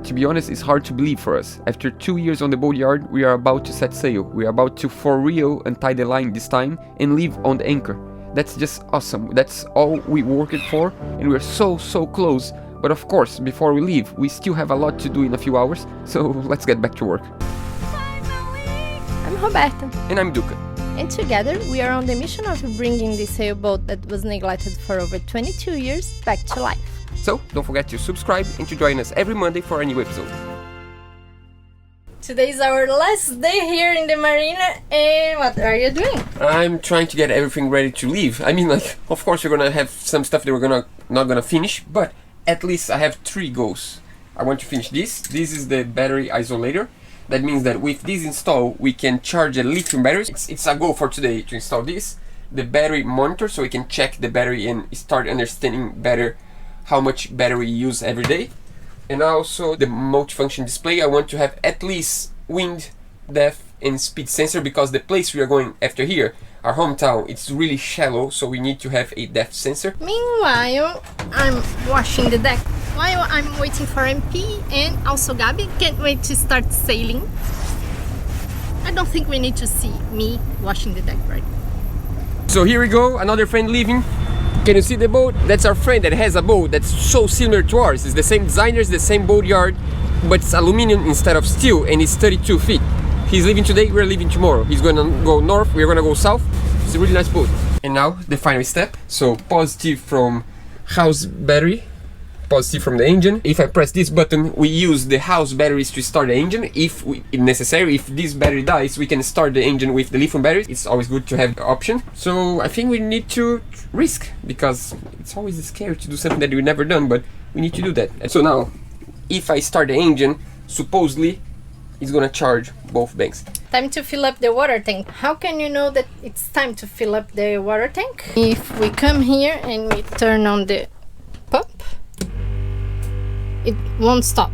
To be honest, it's hard to believe for us. After 2 years on the boatyard, we are about to set sail. We are about to for real untie the line this time and leave on the anchor. That's just awesome. That's all we worked for, and we're so close. But of course, before we leave, we still have a lot to do in a few hours, so let's get back to work. I'm Roberta. And I'm Duca. And together, we are on the mission of bringing the sailboat that was neglected for over 22 years back to life. So, don't forget to subscribe and to join us every Monday for a new episode. Today is our last day here in the marina, and what are you doing? I'm trying to get everything ready to leave. I mean, like, of course we're gonna have some stuff that we're not gonna finish, but at least I have 3 goals. I want to finish this. This is the battery isolator. That means that with this install, we can charge the lithium batteries. It's a goal for today to install this. The battery monitor, so we can check the battery and start understanding better how much battery we use every day. And also the multifunction display. I want to have at least wind, depth and speed sensor, because the place we are going after here, our hometown, it's really shallow, so we need to have a depth sensor. Meanwhile, I'm washing the deck. While I'm waiting for MP and also Gabi, can't wait to start sailing. I don't think we need to see me washing the deck, right? So here we go, another friend leaving. Can you see the boat? That's our friend that has a boat that's so similar to ours. It's the same designers, the same boatyard, but it's aluminum instead of steel, and it's 32 feet. He's leaving today, we're leaving tomorrow. He's gonna go north, we're gonna go south. It's a really nice boat. And now, the final step. So, positive from house battery, positive from the engine. If I press this button, we use the house batteries to start the engine. If necessary, if this battery dies, we can start the engine with the lithium batteries. It's always good to have the option. So I think we need to risk, because it's always scary to do something that we've never done, but we need to do that. And so now, if I start the engine, supposedly it's gonna charge both banks. Time to fill up the water tank. How can you know that it's time to fill up the water tank? If we come here and we turn on the pump, it won't stop.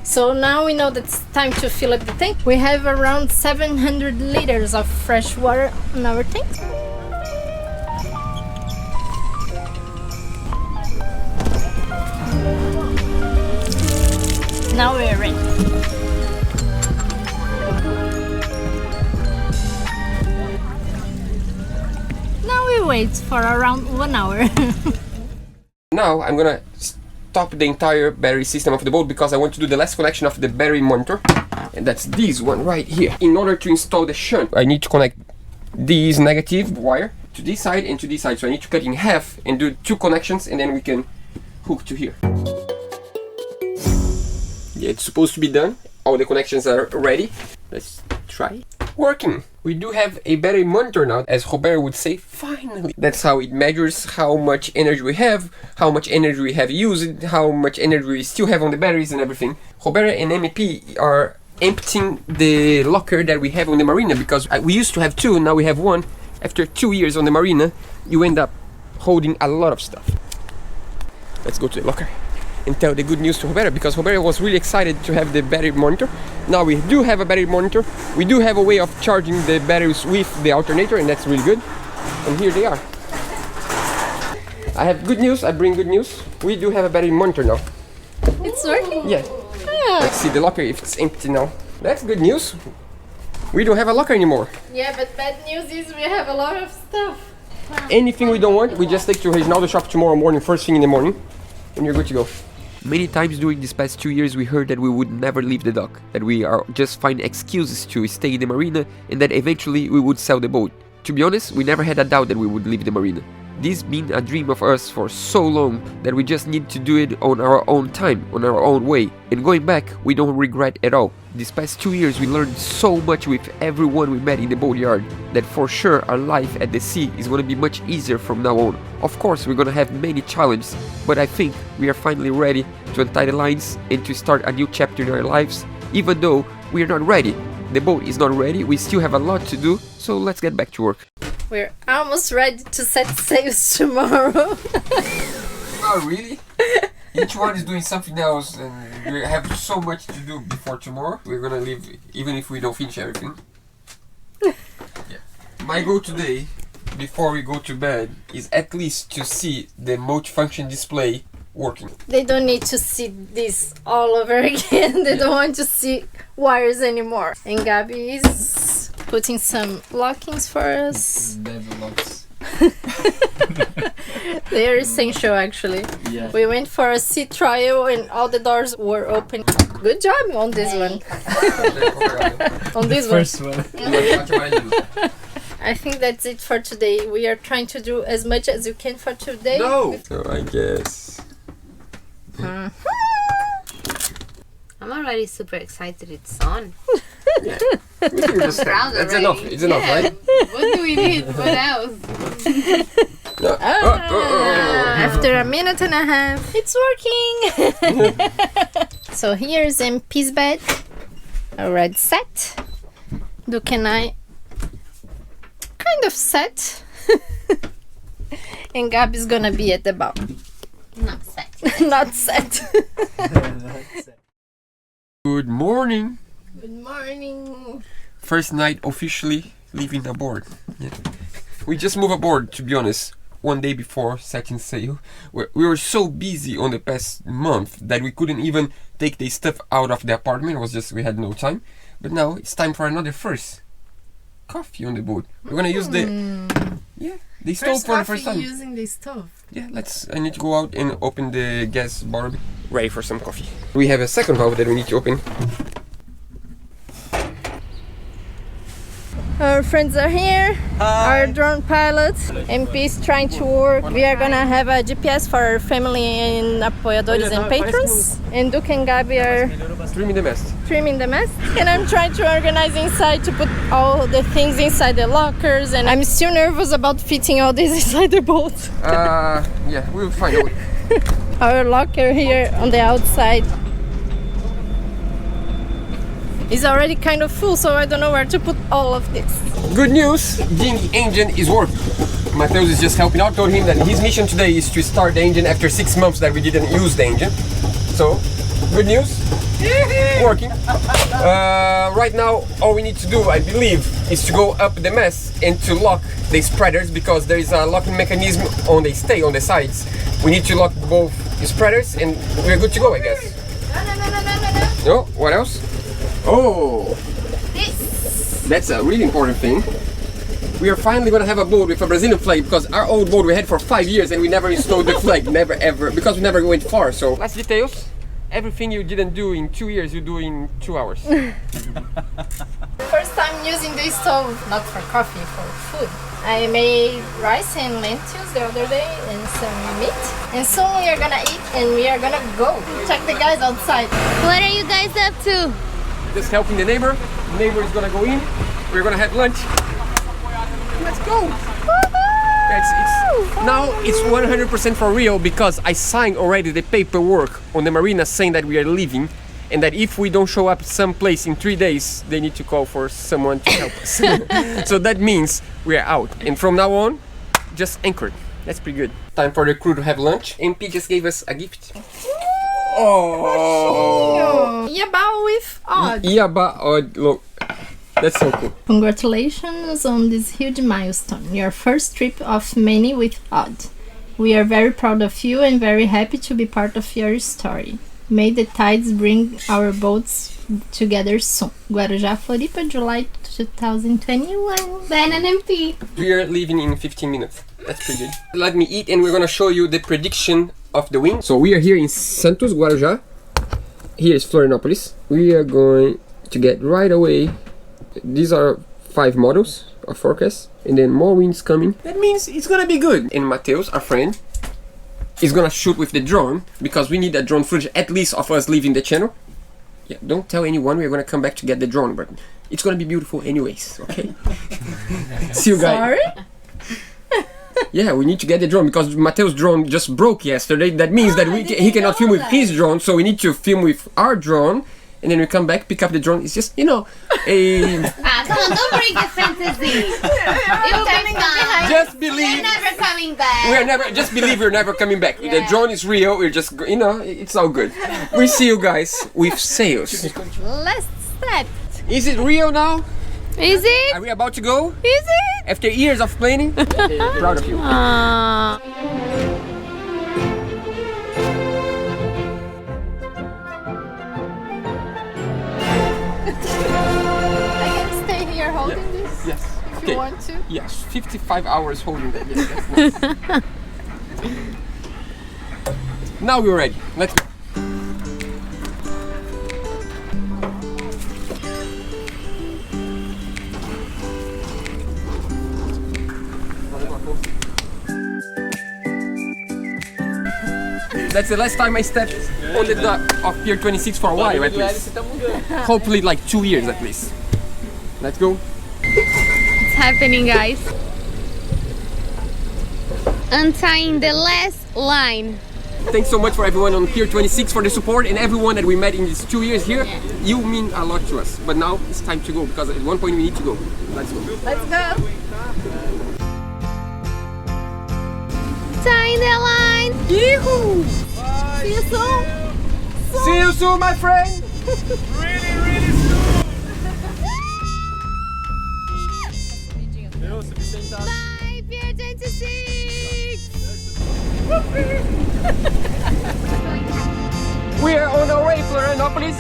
So now we know that it's time to fill up the tank. We have around 700 liters of fresh water in our tank. Now we're ready. Now we wait for around 1 hour. Now I'm gonna stop the entire battery system of the boat, because I want to do the last connection of the battery monitor, and that's this one right here. In order to install the shunt, I need to connect this negative wire to this side and to this side, so I need to cut in half and do 2 connections, and then we can hook to here. Yeah, it's supposed to be done. All the connections are ready. Let's try. Working! We do have a battery monitor now, as Joubert would say, finally! That's how it measures how much energy we have, how much energy we have used, how much energy we still have on the batteries and everything. Joubert and MP are emptying the locker that we have on the marina, because we used to have 2, now we have 1. After 2 years on the marina, you end up holding a lot of stuff. Let's go to the locker and tell the good news to Joubert, because Joubert was really excited to have the battery monitor. Now we do have a battery monitor. We do have a way of charging the batteries with the alternator, and that's really good. And here they are. I have good news, I bring good news. We do have a battery monitor now. It's working? Yeah. Let's see the locker if it's empty now. That's good news. We don't have a locker anymore. Yeah, but bad news is we have a lot of stuff. Anything we don't want, we just take to Reginaldo shop tomorrow morning, first thing in the morning, and you're good to go. Many times during these past 2 years we heard that we would never leave the dock, that we are just find excuses to stay in the marina, and that eventually we would sell the boat. To be honest, we never had a doubt that we would leave the marina. This been a dream of us for so long that we just need to do it on our own time, on our own way. And going back, we don't regret at all. These past 2 years we learned so much with everyone we met in the boatyard, that for sure our life at the sea is going to be much easier from now on. Of course we're going to have many challenges, but I think we are finally ready to untie the lines and to start a new chapter in our lives. Even though we are not ready, the boat is not ready, we still have a lot to do, so let's get back to work. We're almost ready to set sails tomorrow. Oh really? Each one is doing something else, and we have so much to do before tomorrow. We're gonna leave even if we don't finish everything. Yeah. My goal today, before we go to bed, is at least to see the multifunction display working. They don't need to see this all over again. They don't want to see wires anymore. And Gabby is putting some lockings for us. Devil locks. They are essential actually. Yeah. We went for a sea trial and all the doors were open. Good job on this one. On this one. First one. I think that's it for today. We are trying to do as much as you can for today. No! So I guess. I'm already super excited it's on. Yeah. That's already. enough. It's enough, Yeah. right? What do we need? What else? No. After a minute and a half, it's working. So here's MP's bed, already set. Duke and I kind of set. And Gabby's gonna be at the bottom. Not set. Not set. Good morning. Good morning. First night officially leaving aboard. Yeah. We just moved aboard, to be honest, one day before setting sail. We were so busy on the past month that we couldn't even take the stuff out of the apartment. It was just, we had no time. But now it's time for another first coffee on the boat. We're gonna use the stove for the first time. Using the stove. Yeah, I need to go out and open the gas barb. Ready for some coffee. We have a second valve that we need to open. Our friends are here. Our drone pilot. MP is trying to work. We are gonna have a GPS for our family and apoiadores and patrons. And Duke and Gabi are Trimming the mast. trimming the mast. And I'm trying to organize inside to put all the things inside the lockers. And I'm still nervous about fitting all this inside the boat. Yeah, we'll find out. Our locker here on the outside is already kind of full, so I don't know where to put all of this. Good news, the engine is working. Mateus is just helping out. Told him that his mission today is to start the engine after 6 months that we didn't use the engine. So, good news, working. Right now, all we need to do, I believe, is to go up the mast and to lock the spreaders, because there is a locking mechanism on the stay on the sides. We need to lock both spreaders and we're good to go, I guess. No, what else? Oh, that's a really important thing. We are finally gonna have a boat with a Brazilian flag, because our old boat we had for 5 years and we never installed the flag, never ever, because we never went far. So last details, everything you didn't do in 2 years, you do in 2 hours. First time using the stove, not for coffee, for food. I made rice and lentils the other day and some meat. And soon we are gonna eat and we are gonna go. Check the guys outside. What are you guys up to? Just helping the neighbor. The neighbor is gonna go in. We're gonna have lunch. Let's go. Now it's 100% for real, because I signed already the paperwork on the marina saying that we are leaving, and that if we don't show up someplace in 3 days, they need to call for someone to help us. So that means we are out. And from now on, just anchored. That's pretty good. Time for the crew to have lunch. MP just gave us a gift. Oh! Yabao with odd. Yaba odd. Look, that's so cool. Congratulations on this huge milestone. Your first trip of many with odd. We are very proud of you and very happy to be part of your story. May the tides bring our boats together soon. Guarujá, Floripa, July 2021. Ben and MP. We are leaving in 15 minutes. That's pretty good. Let me eat and we're gonna show you the prediction of the wind. So we are here in Santos, Guarujá. Here is Florianópolis. We are going to get right away. These are 5 models of forecast, and then more winds coming. That means it's gonna be good. And Mateus, our friend, is gonna shoot with the drone, because we need a drone footage at least of us leaving the channel. Yeah, don't tell anyone, we're gonna come back to get the drone, but it's gonna be beautiful anyways, okay? See you guys. Sorry? Yeah, we need to get the drone, because Mateus' drone just broke yesterday. That means that he cannot film with his drone, so we need to film with our drone, and then we come back, pick up the drone. It's just, you know, a... Come on, don't bring the fantasy. It will be fine. Just believe... We're never coming back. We are never, just believe we're never coming back. The drone is real, we're just, you know, it's all good. We see you guys with sails. Last step. Is it real now? Is it? Are we about to go? Is it? After years of planning? Proud of you. Yes. If you want to. Yes, 55 hours holding that. Yes, that's nice. Now we're ready. Let's go. That's the last time I stepped on the dock of Pier 26 for a while at least. Hopefully like 2 years at least. Let's go. It's happening, guys. Untying the last line. Thanks so much for everyone on Pier 26 for the support and everyone that we met in these 2 years here. You mean a lot to us. But now it's time to go because at one point we need to go. Let's go. Let's go. Tying the line. Yee-hoo! See you soon. See you soon, my friend! Bye, Pier 26. We are on our way, Florianopolis.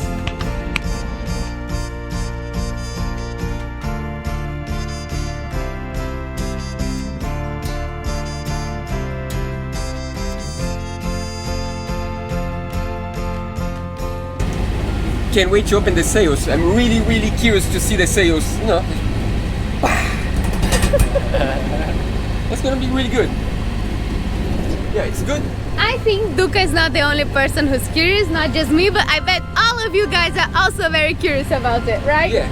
Can't wait to open the sails. I'm really curious to see the sails. You know, it's gonna be really good. Yeah, it's good. I think Duca is not the only person who's curious, not just me, but I bet all of you guys are also very curious about it, right? Yeah.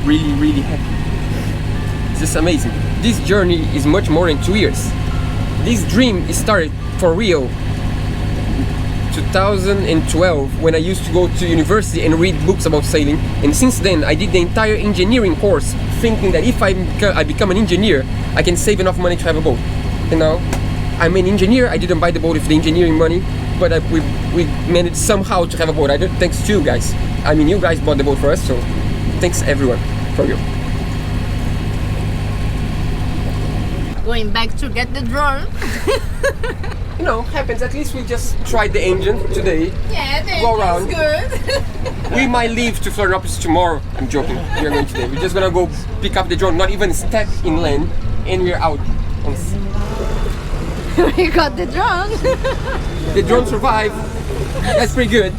really happy. It's just amazing. This journey is much more than 2 years. This dream started for real 2012 when I used to go to university and read books about sailing, and since then I did the entire engineering course thinking that if I become an engineer I can save enough money to have a boat. And now I'm an engineer. I didn't buy the boat with the engineering money, but we managed somehow to have a boat. Thanks to you guys. I mean, you guys bought the boat for us, so thanks everyone for you. Going back to get the drone. You know, happens. At least we just tried the engine today. Yeah, the Go around. engine's good. We might leave to Florianopolis tomorrow. I'm joking. We are going today. We're just gonna go pick up the drone, not even step inland, and we're out on sea. We got the drone. The drone survived. That's pretty good.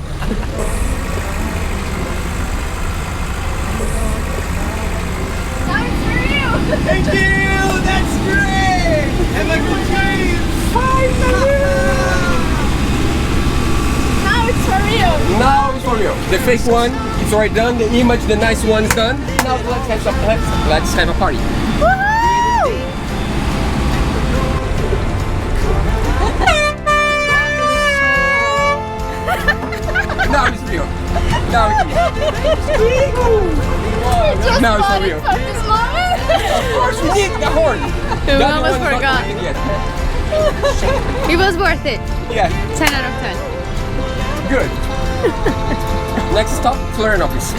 Thank you! That's great! Have a good day! Finally! Now it's for real. Now it's for real. The fake one, it's already done. The image, the nice one is done. Now let's have a party. Now it's real. Now it's real. Just Now it's for wanted real. for this moment. Of course we need the horn. We The other almost one's not forgot. working yet. It was worth it. Yeah, 10 out of 10. good. Next stop, Florianopolis.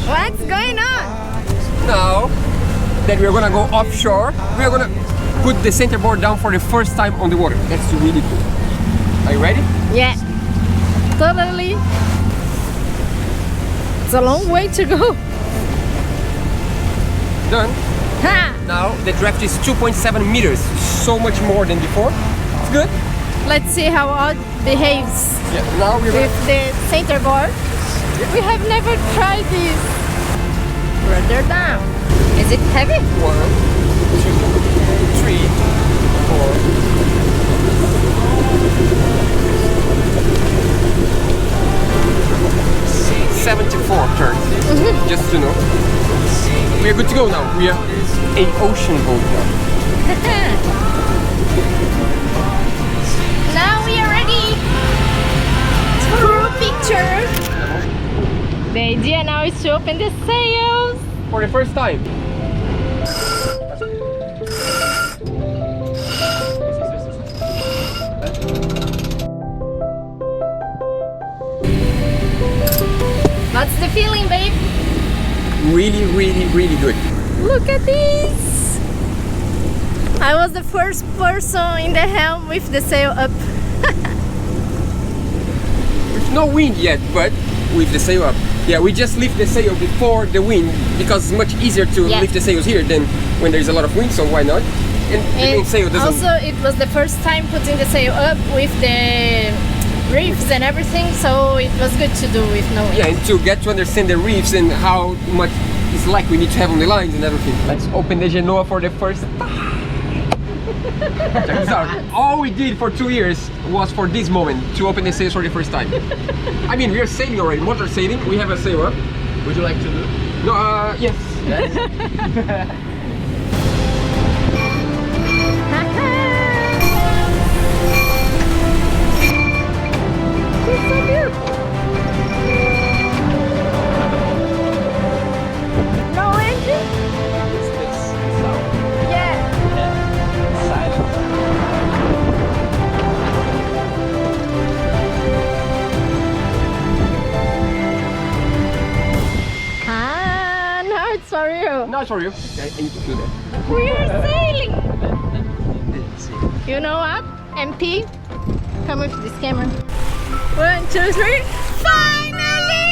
What's going on? Now that we're gonna go offshore, we're gonna put the centerboard down for the first time on the water. That's really cool. Are you ready? Yeah, totally. It's a long way to go. Done. Ha! Now the draft is 2.7 meters, so much more than before. It's good. Let's see how it behaves Yeah. Now we're with gonna, the centerboard. We have never tried this. Further down. Is it heavy? 1, 2, 3, 4. 74 turns. Just to know. We are good to go now. We are a ocean boat now. Now we are ready. Crew picture. The idea now is to open the sails. For the first time. What's the feeling, babe? Really good. Look at this. I was the first person in the helm with the sail up. There's no wind yet, but with the sail up. Yeah, we just lift the sail before the wind because it's much easier to lift the sails here than when there's a lot of wind, so why not? And the main sail doesn't... Also, it was the first time putting the sail up with the reefs and everything, so it was good to do with no wind. Yeah, and to get to understand the reefs and how much it's like we need to have on the lines and everything. Let's open the Genoa for the first time. Check this out. All we did for 2 years was for this moment, to open the sails for the first time. I mean, we are sailing already, motor sailing, we have a sail up. Would you like to do? No, yes. It's so beautiful. No engine? It's this sound. Yeah. Silent. Now it's for you. No, it's for you. Okay, I need to feel that. We are sailing. You know what? MP, come with this camera. 1, 2, 3. Finally!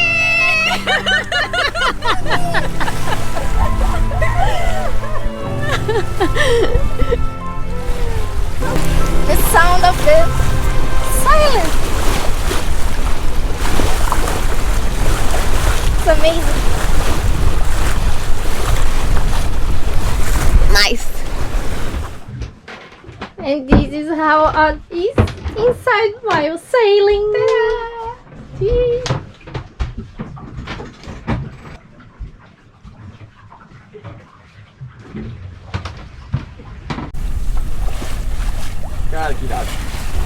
The sound of the silence. It's amazing. Nice. And this is how it is inside while sailing.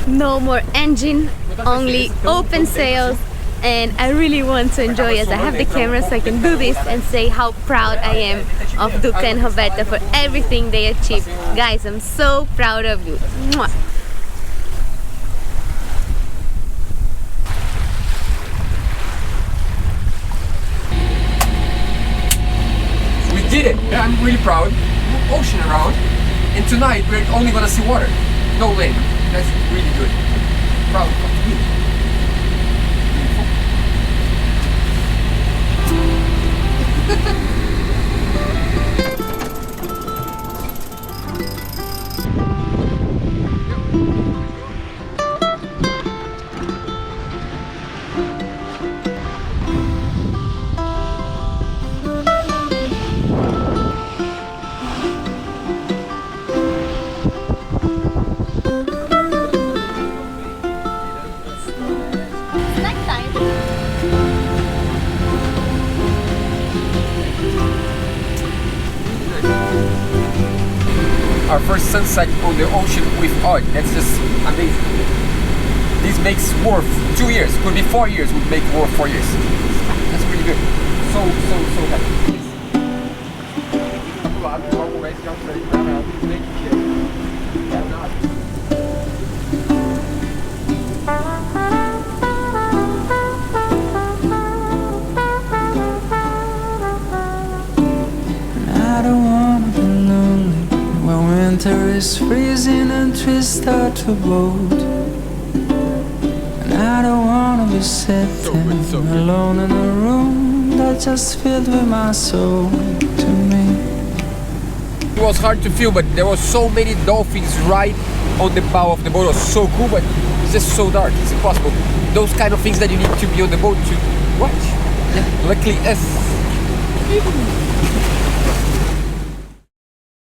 No more engine, only open sails, and I really want to enjoy as I have the camera so I can do this and say how proud I am of Duca and Roberta for everything they achieved. Guys, I'm so proud of you. Mwah. We did it! I'm really proud. Ocean around, and tonight we're only gonna see water. No land. That's really good. Proud of you. Our first sunset on the ocean with oil. That's just amazing. This makes worth 2 years. Could be 4 years. Would make worth 4 years. That's pretty good. So happy. I don't wanna be lonely when winter is freezing and trees start to bolt. And I don't wanna be sitting alone in a room that's just filled with my soul to me. It was hard to feel, but there were so many dolphins right on the bow of the boat. It was so cool, but it's just so dark. It's impossible. Those kind of things that you need to be on the boat to watch. Yeah. Luckily, us.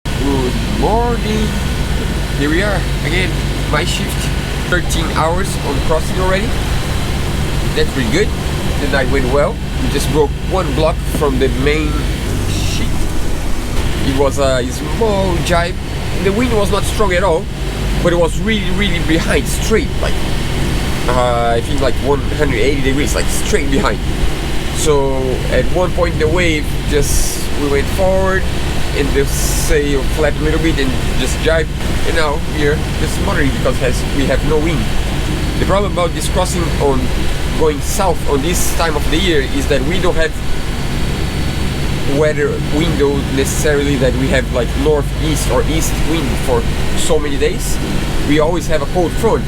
Good morning. Here we are again. My shift. 13 hours on crossing already. That's pretty good. The night went well. We just broke one block from the main sheet. It was a small jibe. The wind was not strong at all, but it was really behind, straight, like I think like 180 degrees, like straight behind. So at one point the wave we went forward and the sail flapped a little bit and just jibed, and now we're just motoring because we have no wind. The problem about this crossing on going south on this time of the year is that we don't have weather window necessarily that we have like northeast or east wind for so many days. We always have a cold front.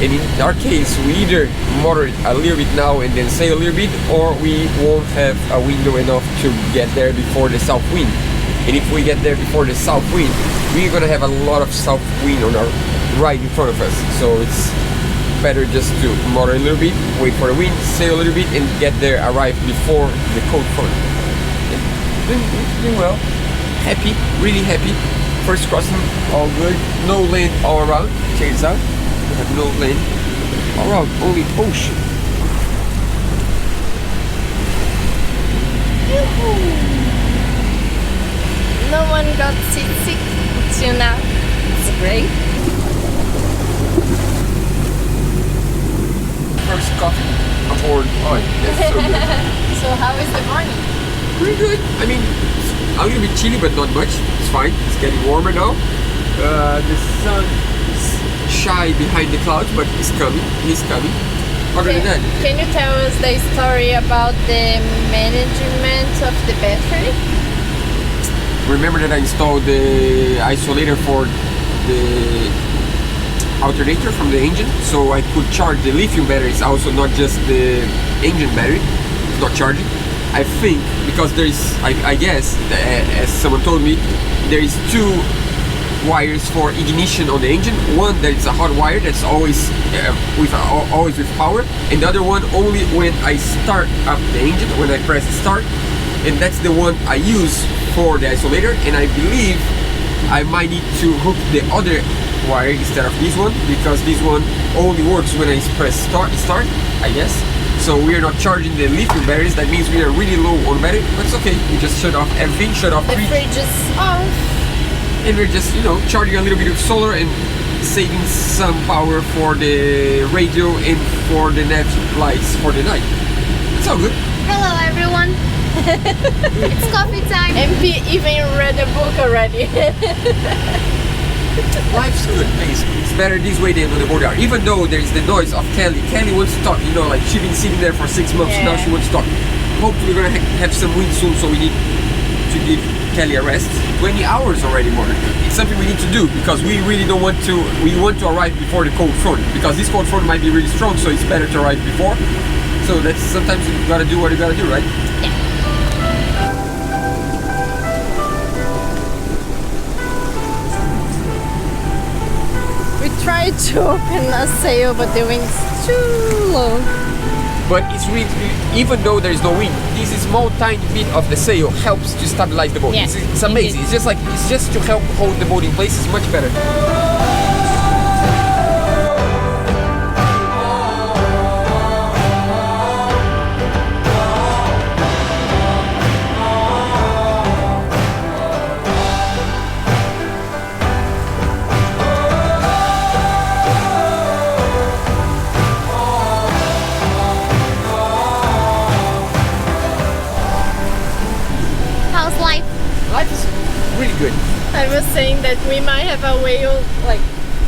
And in our case, we either motor it a little bit now and then sail a little bit, or we won't have a window enough to get there before the south wind. And if we get there before the south wind, we're gonna have a lot of south wind on our right in front of us. So it's better just to motor a little bit, wait for the wind, sail a little bit, and get there, arrive before the cold front. Doing well. Happy, really happy. First crossing, all good. No land all around. Check this out. We have no land all around, only ocean. No one got seasick till now. It's great. First coffee aboard. Oh, that's so good. So how is the morning? Pretty good. I mean, it's a little bit chilly, but not much. It's fine. It's getting warmer now. The sun is shy behind the clouds, but he's coming. He's coming. Other than that, Can you tell us the story about the management of the battery? remember that I installed the isolator for the alternator from the engine, so I could charge the lithium batteries also, not just the engine battery. It's not charging. I think because there is, I guess, as someone told me, there is two wires for ignition on the engine. One that is a hot wire that's always with power, and the other one only when I start up the engine, when I press start, and that's the one I use for the isolator. And I believe I might need to hook the other wire instead of this one, because this one only works when I press start, I guess. So we are not charging the lithium batteries. That means we are really low on battery, but it's okay. We just shut off everything, shut off The fridge is off. and we're just, you know, charging a little bit of solar and saving some power for the radio and for the net lights for the night. It's all good. Hello everyone. It's coffee time. MP even read a book already. Life's good, basically. It's better this way than on the boardyard. Even though there is the noise of Kelly. Kelly wants to talk, you know, like she's been sitting there for 6 months, now she wants to talk. Hopefully we're gonna have some wind soon, so we need to give Kelly a rest. 20 hours already more. It's something we need to do because we really don't want to, we want to arrive before the cold front, because this cold front might be really strong, so it's better to arrive before. So that's, sometimes you gotta do what you gotta do, right? We tried to open a sail, but the wind's too low. But it's really, even though there is no wind, this small tiny bit of the sail helps to stabilize the boat. Yeah, It's amazing. It's just like, it's just to help hold the boat in place. It's much better. How's life? Life is really good. I was saying that we might have a whale like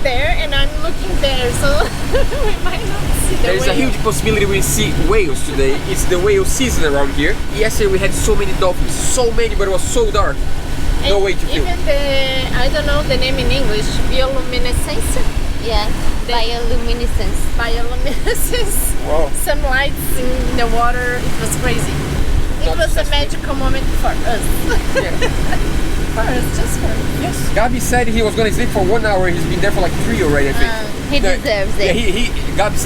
there, and I'm looking there, so we might not see the There's whale. a huge possibility we see whales today. It's the whale season around here. Yesterday we had so many dolphins, so many, but it was so dark. No And way to film. even the, I don't know the name in English, bioluminescence. Yeah, bioluminescence. Bioluminescence. Wow. Some lights in the water. It was crazy. It Not was a just- magical moment for us. Yeah. For us, just for us. Yes. Gabi said he was gonna sleep for 1 hour. He's been there for like 3 already, I think. He deserves Yeah, it. Gabi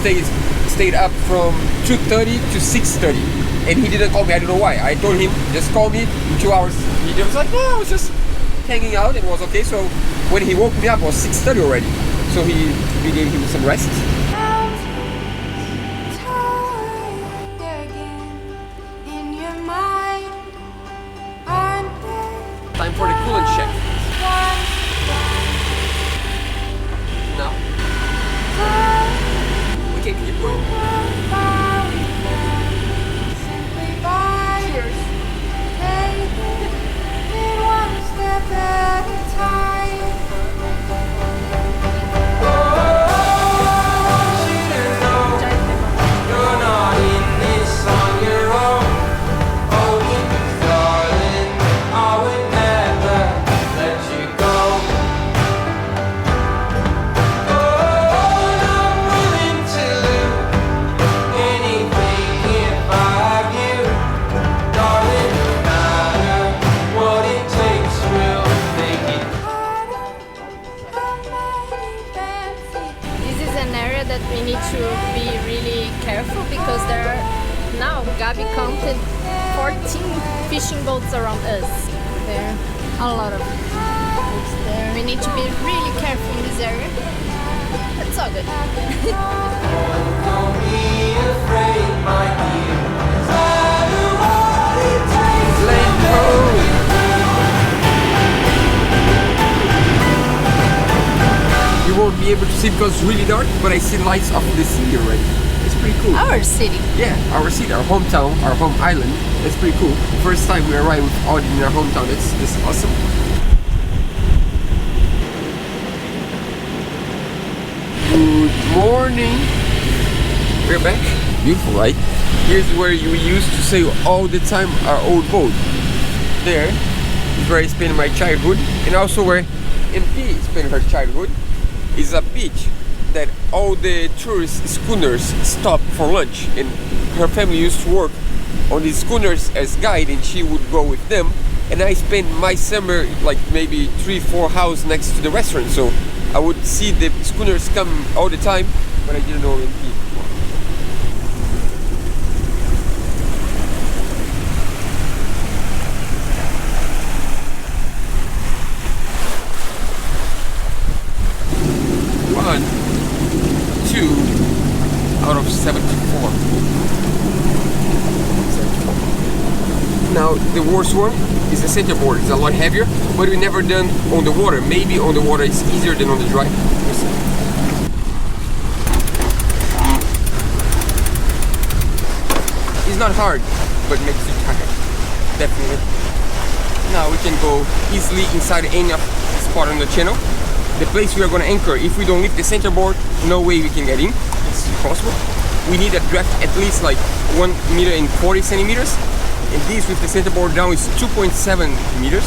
stayed up from 2:30 to 6:30, and he didn't call me. I don't know why. I told him just call me in 2 hours. He was like, no, I was just hanging out and it was okay. So when he woke me up, it was 6:30 already. So we gave him some rest. Time for the coolant check. Now we can keep going. 18 fishing boats around us. There are a lot of boats there. We need to be really careful in this area. It's all good. Don't be afraid, my dear. I know what it takes. Let go. You won't be able to see because it's really dark, but I see lights of the city already. It's pretty cool. Our city. Yeah, our city, our hometown, our home island. It's pretty cool. First time we arrive with audience in our hometown. That's awesome. Good morning. We're back. Beautiful, right? Here's where we used to sail all the time our old boat. There is where I spent my childhood, and also where MP spent her childhood. Is a beach that all the tourist schooners stop for lunch, and her family used to work on these schooners as guide, and she would go with them, and I spent my summer like maybe 3-4 houses next to the restaurant, so I would see the schooners come all the time, but I didn't know MP. Out of 74. Now the worst one is the centerboard. It's a lot heavier, but we never done on the water. Maybe on the water it's easier than on the dry. It's not hard, but makes you tired. Definitely. Now we can go easily inside any spot on the channel. The place we are going to anchor, if we don't lift the centerboard, no way we can get in. It's impossible. We need a draft at least like 1 meter and 40 centimeters. And this with the centerboard down is 2.7 meters.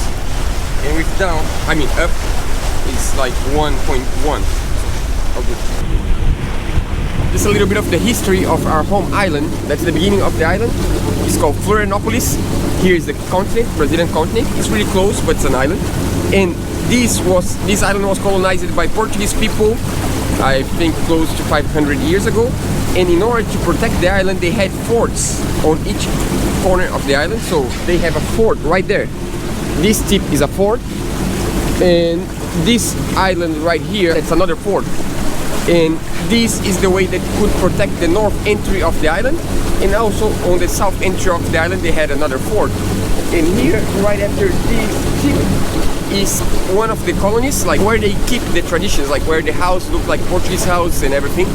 And with down, I mean up, is like 1.1. Oh, good. Just a little bit of the history of our home island. That's the beginning of the island. It's called Florianopolis. Here is the continent, Brazilian continent. It's really close, but it's an island. And this island was colonized by Portuguese people, I think close to 500 years ago. And in order to protect the island, they had forts on each corner of the island. So they have a fort right there. This tip is a fort, and this island right here, that's another fort. And this is the way that could protect the north entry of the island. And also on the south entry of the island, they had another fort. And here, right after this tip, is one of the colonies, like where they keep the traditions, like where the house look like Portuguese house and everything.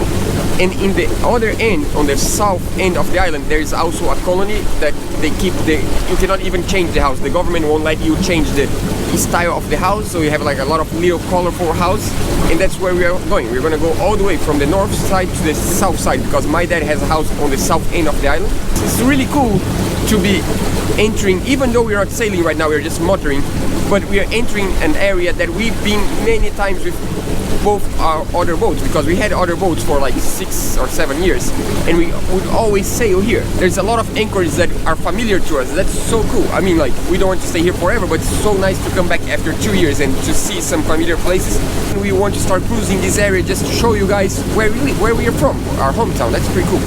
And in the other end, on the south end of the island, there is also a colony that they keep you cannot even change the house. The government won't let you change the style of the house, so you have like a lot of little colorful house. And that's where we are going. We're gonna go all the way from the north side to the south side, because my dad has a house on the south end of the island. It's really cool to be entering, even though we're not sailing right now, we're just motoring, but we are entering an area that we've been many times with both our other boats, because we had other boats for like 6 or 7 years, and we would always sail here. There's a lot of anchorages that are familiar to us. That's so cool. I mean, like, we don't want to stay here forever, but it's so nice to come back after 2 years and to see some familiar places. And we want to start cruising this area just to show you guys where we live, where we are from, our hometown. That's pretty cool.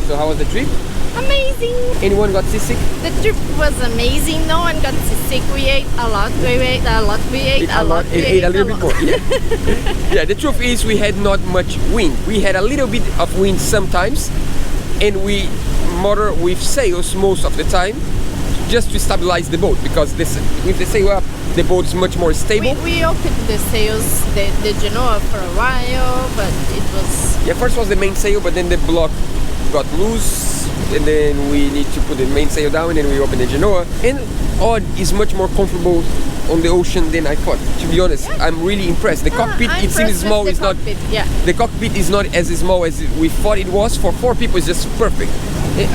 So how was the trip? Amazing! Anyone got seasick? The trip was amazing. No one got seasick. We ate a lot. We ate a lot. We ate a lot. We ate a little bit more. Yeah. Yeah, the truth is we had not much wind. We had a little bit of wind sometimes, and we motor with sails most of the time, just to stabilize the boat, because with the sail up, the boat is much more stable. We opened the sails, the genoa for a while, but it was... Yeah, first was the main sail, but then the block got loose, and then we need to put the main sail down, and then we open the genoa. And Odd is much more comfortable on the ocean than I thought. To be honest, I'm really impressed. The cockpit, it seems small. It's not. Yeah. The cockpit is not as small as we thought it was. For 4 people, it's just perfect.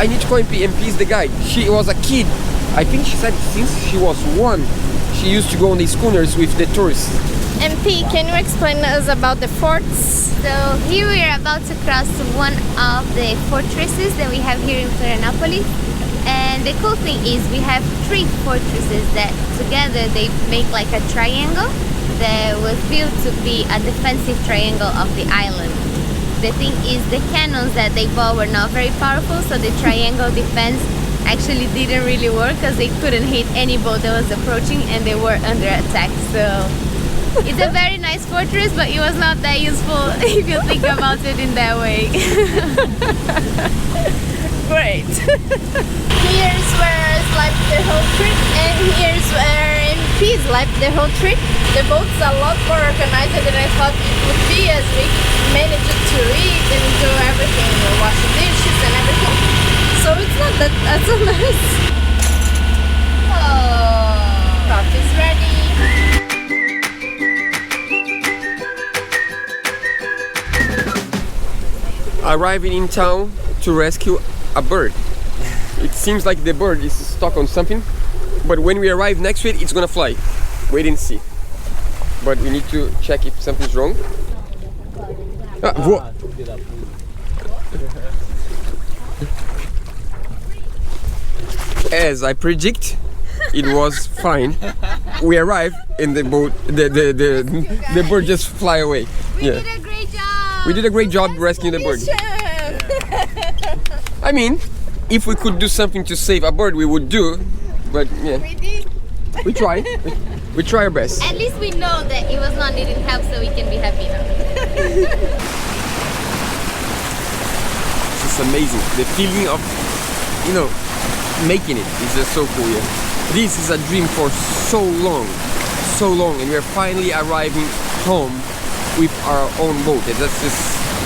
I need to call MP. MP is the guide. She was a kid. I think she said since she was 1, she used to go on these schooners with the tourists. MP, can you explain us about the forts? So here we are about to cross one of the fortresses that we have here in Florianopolis. And the cool thing is we have 3 fortresses that together they make like a triangle that was built to be a defensive triangle of the island. The thing is, the cannons that they bought were not very powerful, so the triangle defense actually didn't really work because they couldn't hit any boat that was approaching and they were under attack. So it's a very nice fortress, but it was not that useful if you think about it in that way. Great. Here's where I slept the whole trip, and here's where MP slept the whole trip. The boat's a lot more organized than I thought it would be, as we managed to eat and do everything, wash the dishes and everything. So it's not that's so nice. Oh, coffee's ready. Arriving in town to rescue a bird. It seems like the bird is stuck on something, but when we arrive next to it, it's gonna fly. Wait and see. But we need to check if something's wrong. As I predict, it was fine. We arrived and the boat, the bird just fly away. We did a great job! We did a great job rescuing the bird. I mean, if we could do something to save a bird, we would do. But yeah, We did. we try. We try our best. At least we know that it was not needing help, so we can be happy now. It's amazing. The feeling of, making it is just so cool. Yeah. This is a dream for so long, and we are finally arriving home with our own boat. And that's just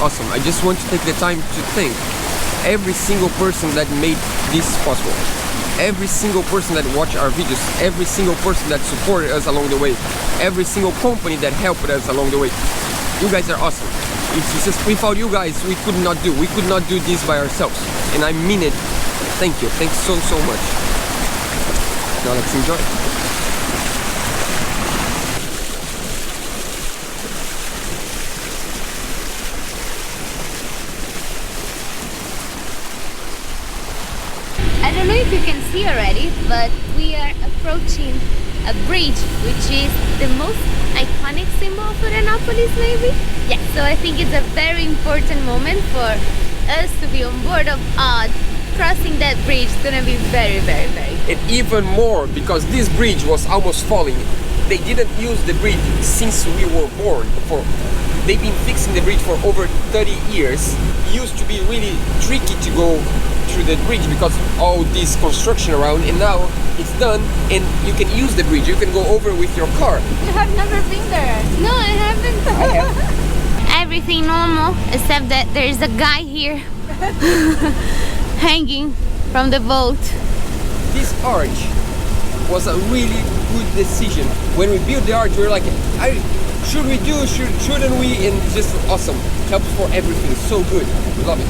awesome. I just want to take the time to thank every single person that made this possible. Every single person that watched our videos, every single person that supported us along the way, every single company that helped us along the way. You guys are awesome. It's just without you guys, we could not do this by ourselves. And I mean it. Thank you. Thanks so much. Now let's enjoy. I don't know if you can see already, but we are approaching a bridge, which is the most iconic symbol of Florianopolis, maybe? Yeah, so I think it's a very important moment for us to be on board of crossing that bridge. It's gonna be very And even more, because this bridge was almost falling. They didn't use the bridge since we were born. They've been fixing the bridge for over 30 years. It used to be really tricky to go through the bridge because all this construction around, and now it's done and you can use the bridge. You can go over with your car. You have never been there. No, I haven't. I have. Everything normal, except that there is a guy here hanging from the boat. This arch was a really good decision. When we built the arch, we were like, shouldn't we? And it's just awesome. Helps for everything. So good. We love it.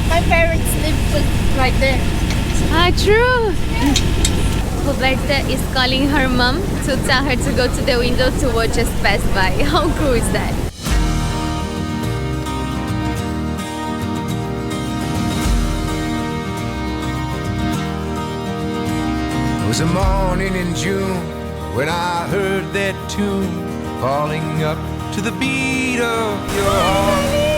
My parents live right there. True. Roberta is calling her mom to tell her to go to the window to watch us pass by. How cool is that? It was a morning in June when I heard that tune falling up to the beat of your heart.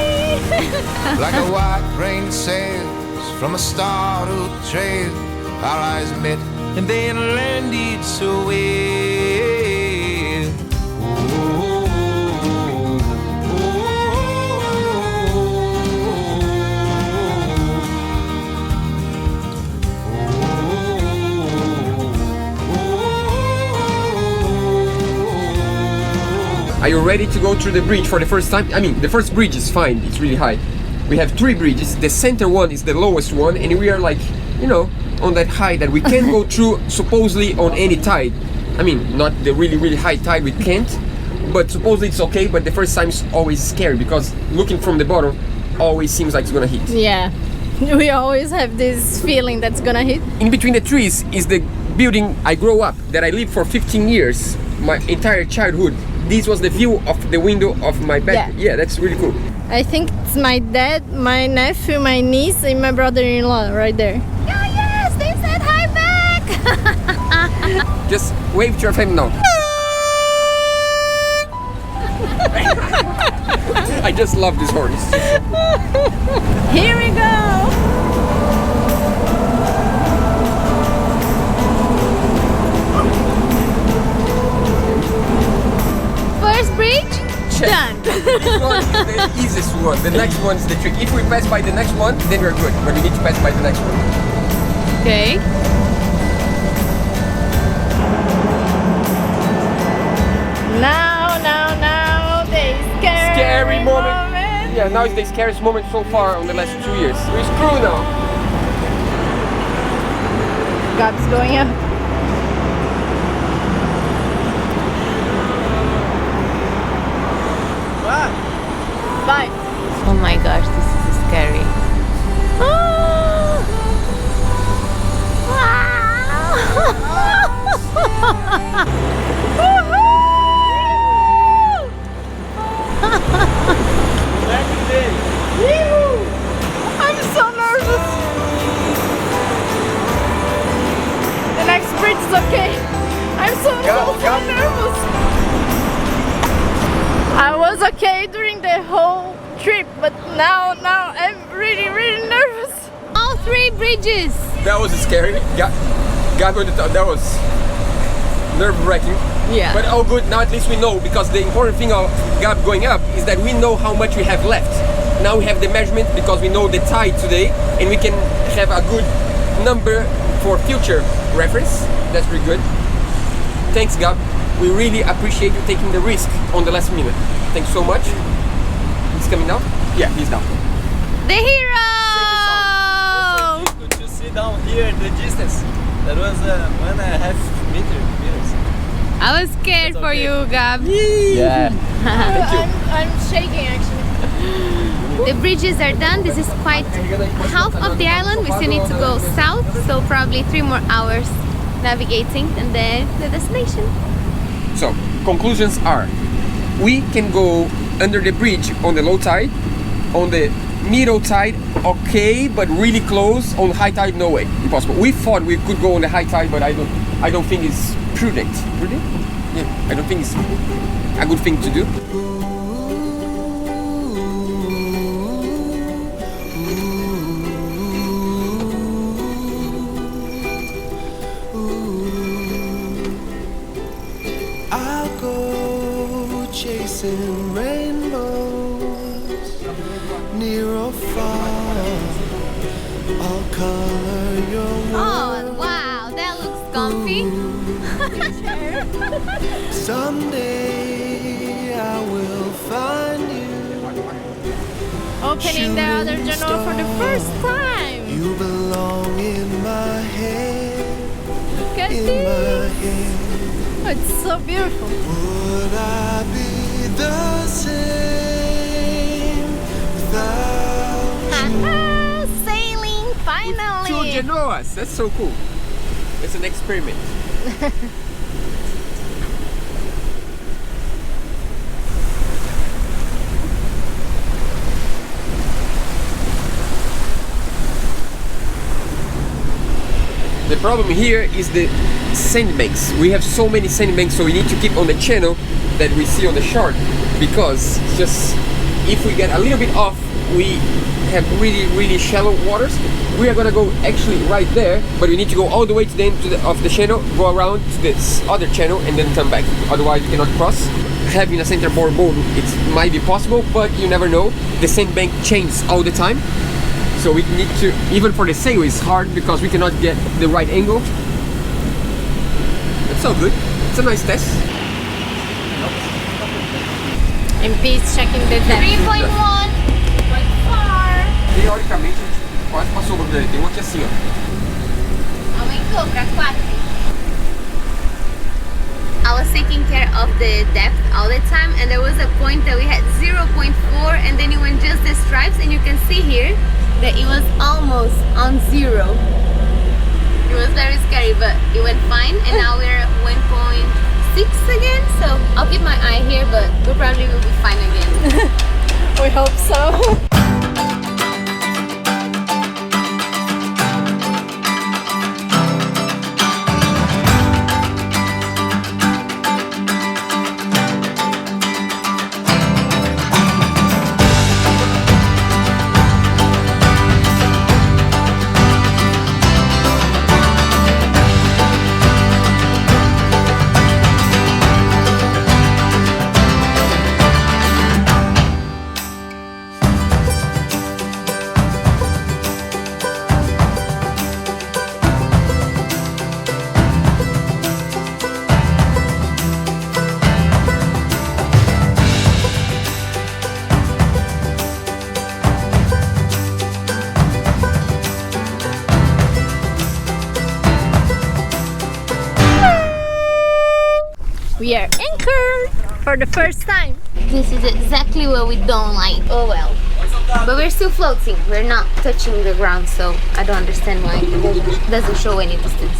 Like a white rain sails from a startled trail, our eyes met and then landed so well. Are you ready to go through the bridge for the first time? I mean, the first bridge is fine, it's really high. We have 3 bridges, the center one is the lowest one, and we are like, on that high that we can go through supposedly on any tide. I mean, not the really high tide, we can't, but supposedly it's okay, but the first time is always scary because looking from the bottom always seems like it's gonna hit. Yeah, we always have this feeling that's gonna hit. In between the trees is the building I grew up, that I lived for 15 years, my entire childhood. This was the view of the window of my bed. Yeah, that's really cool. I think it's my dad, my nephew, my niece, and my brother-in-law right there. Oh yes, they said hi back! Just wave to your family now. I just love this horse. Here we go. First bridge, done. This one is the easiest one. The next one's the trick. If we pass by the next one, then we're good. But we need to pass by the next one. Okay. Now, the scary moment. Yeah, now it's the scariest moment so far on the last 2 years. We're screwed now. Gab's going up. Bye. Oh my gosh, this is scary. I'm so nervous. The next bridge is okay. I'm so nervous. I was okay during the whole trip, but now I'm really nervous. All 3 bridges. That was scary. Gab on the top. That was nerve-wracking. Yeah. But all good. Now at least we know, because the important thing of Gab going up is that we know how much we have left. Now we have the measurement because we know the tide today, and we can have a good number for future reference. That's pretty good. Thanks, Gab. We really appreciate you taking the risk on the last minute. Thanks so much. He's coming down? Yeah, he's down. The hero! Good to see down here the distance. That was 1.5 meters. I was scared for you, Gab. Yeah. I'm shaking actually. The bridges are done. This is quite half of the island. We still need to go south, so probably 3 more hours navigating and then the destination. So, conclusions are, we can go under the bridge on the low tide, on the middle tide, okay, but really close. On high tide, no way, impossible. We thought we could go on the high tide, but I don't think it's prudent. Prudent? Yeah, I don't think it's a good thing to do. I'll go chasing rainbows near or far. I'll color your world. Oh, wow, that looks comfy. Someday I will find you. Opening the other journal for the first time. You belong in my head. Look at In this. my head. Oh, it's so beautiful. Would I be the same without Haha, sailing Two finally. Genoas, that's so cool. It's an experiment. The problem here is the sandbanks. We have so many sandbanks, so we need to keep on the channel that we see on the shore, because just if we get a little bit off, we have really shallow waters. We are gonna go actually right there, but we need to go all the way to the end of the channel, go around to this other channel, and then come back. Otherwise, we cannot cross. Having a centerboard boat, it might be possible, but you never know. The sandbank changes all the time. So we need to, even for the sail it's hard because we cannot get the right angle. It's so good. It's a nice test. MP is checking the depth. 3.1. Quite far. Teoricamente, quase passou o dele. Tem um aqui assim, ó. Aumentou para 4. I was taking care of the depth all the time, and there was a point that we had 0.4, and then it went just the stripes, and you can see here that it was almost on 0. It was very scary, but it went fine, and now we're at 1.6 again, so I'll keep my eye here, but we probably will be fine again. We hope so. We are anchored for the first time. This is exactly what we don't like. Oh well. But we're still floating. We're not touching the ground, so I don't understand why it doesn't show any distance.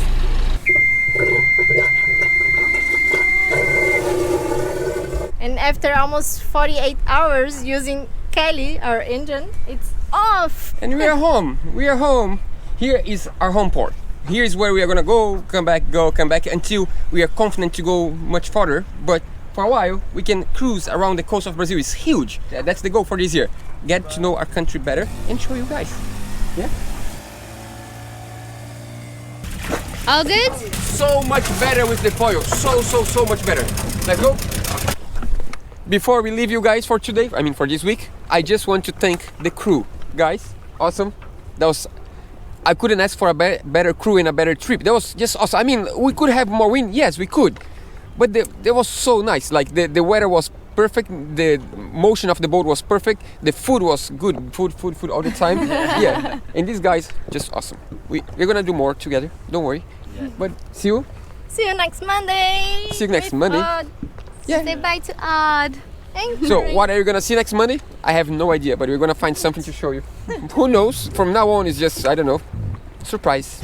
And after almost 48 hours using Kelly, our engine, it's off. And we are home. We are home. Here is our home port. Here is where we are gonna go, come back, until we are confident to go much farther. But for a while, we can cruise around the coast of Brazil. It's huge. That's the goal for this year. Get to know our country better and show you guys. Yeah? All good? So much better with the foil. So much better. Let's go. Before we leave you guys for today, for this week, I just want to thank the crew. Guys, awesome. I couldn't ask for a better crew and a better trip. That was just awesome. We could have more wind. Yes, we could. But that was so nice. Like the weather was perfect. The motion of the boat was perfect. The food was good. Food all the time. Yeah. And these guys, just awesome. We're gonna do more together. Don't worry. Yeah. But see you next Monday. See you next Monday. Yeah. Say bye to Odd. So what are you gonna see next Monday? I have no idea, but we're gonna find something to show you. Who knows? From now on, it's just, I don't know, surprise.